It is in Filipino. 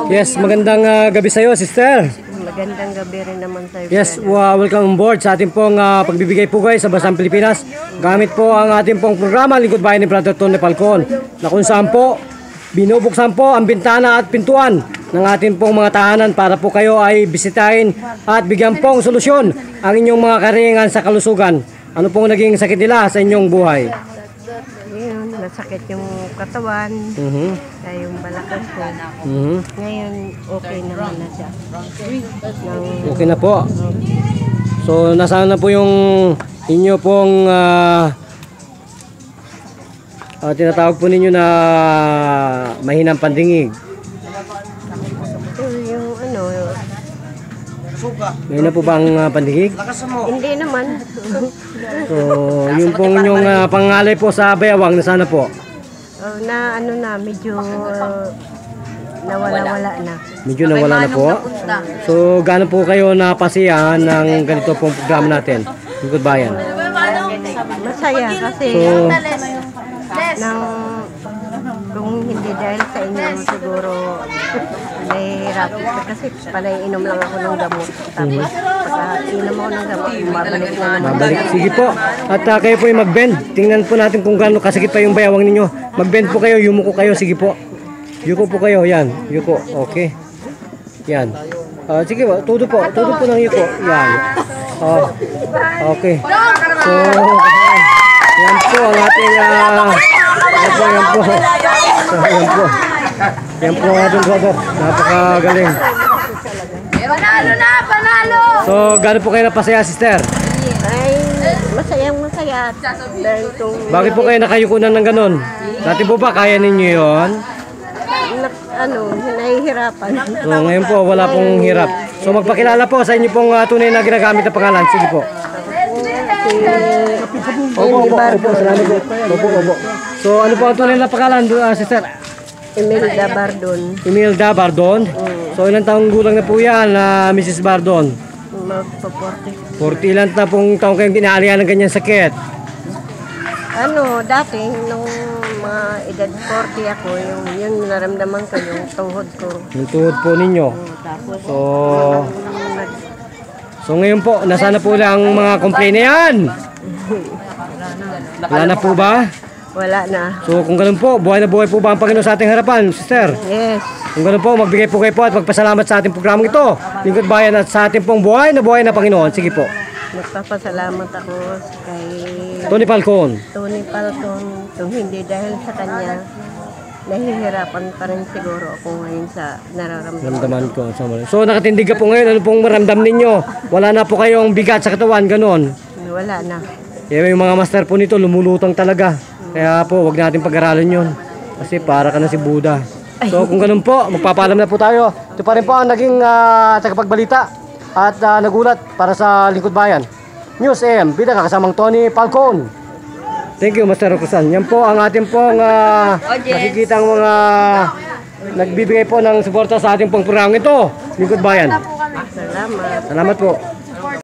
Yes, magandang gabi sa iyo, sister. Magandang gabi rin naman sa'yo. Yes, welcome on board sa ating pong pagbibigay pugay sa Basang Pilipinas. Gamit po ang ating pong programa, Lingkod Bayan ni Brother Tony Falcon, na kung saan po binubuksan po ang bintana at pintuan ng ating pong mga tahanan para po kayo ay bisitahin at bigyan pong solusyon ang inyong mga karingan sa kalusugan. Ano pong naging sakit nila sa inyong buhay? Ngayon, nasakit yung katawan, kaya yung balakang ko. Ngayon, okay naman na siya. Okay na po. So, nasaan na po yung inyo pong tinatawag po ninyo na mahinang pandingig? Yung ano, Mahina po ba ang pandingig? hindi naman. So, yung pong inyong pangalay po sa bayawang, nasaan na po? Na ano na, medyo nawala-wala na. Medyo nawala na po. So, gaano po kayo napasiyahan ng ganito pong programa natin? Lingkod Bayan. Masaya kasi kung hindi dahil sa inyo siguro nahihirapan ka kasi panay-inom lang ako ng gamot. Tapos pagka-inom ako ng gamot, mabalik na naman. Mabalik. Sige po. At kayo po yung mag-bend. Tingnan po natin kung gaano kasakit pa yung bayawang ninyo. Mag-bend po kayo, yumuko kayo. Sige po. Yuko po kayo. Yan. Yuko. Okay. Yan. Sige po. Tudo po. Tudo po ng yuko. Yan. Okay. So, yan po ang ating yan po. So, yan po. Yan po ang ating brother. Napakagaling. Panalo na! Panalo! So, gaano po kayo napasaya, sister? Ay, masayang-masaya. Dahil kung Bakit po kayo nakayukunan ng ganon? Dati po ba kaya ninyo yon? nahihirapan. So, ngayon po wala pong hirap. So, magpakilala po sa inyo pong tunay na ginagamit na pangalan. Sige po. Opo. Salamat po. Opo. So, ano po ang tunay na pangalan, sister? Imelda Bardon. Imelda Bardon. So, ilang taong gulang na po yan, Mrs. Bardon? Magpa-40. 40 ilang na pong taong kayong kinaalihan ng ganyan sakit? Dati, nung mga edad 40 ako, yung naramdaman ko, yung tuhod ko. Yung tuhod po ninyo. Tapos, So ngayon po, nasaan na po lang mga complaint na yan? Wala na po ba? wala na. So kung ganun po, buhay na buhay po ba ang Panginoon sa ating harapan, sister? Yes. Kung ganun po, magbigay po kayo po at magpasalamat sa ating programang ito. Lingkod Bayan at sa ating pong buhay na Panginoon. Sige po. Nagpapasalamat ako kay Tony Falcon. Tony Falcon. Kung hindi dahil sa kanya, nahihirapan pa rin siguro ako ngayon sa nararamdaman. Ramdaman ko. So nakatindig ka po ngayon, ano pong maramdam ninyo? Wala na po kayong bigat sa katawan, ganun. Wala na. Yung mga master po nito, lumulutang talaga. Kaya po, wag natin pag-aralan yun. Kasi para ka na si Buddha. So kung ganun po, magpapaalam na po tayo. Ito pa rin po ang naging tagapagbalita at nagulat para sa Lingkod Bayan. News AM, bida kasamang Tony Falcon. Thank you, Master Rokusan. Yan po ang ating pong nakikitang mga nagbibigay po ng suporta sa ating pong programa ito, Lingkod Bayan. Salamat. Salamat po.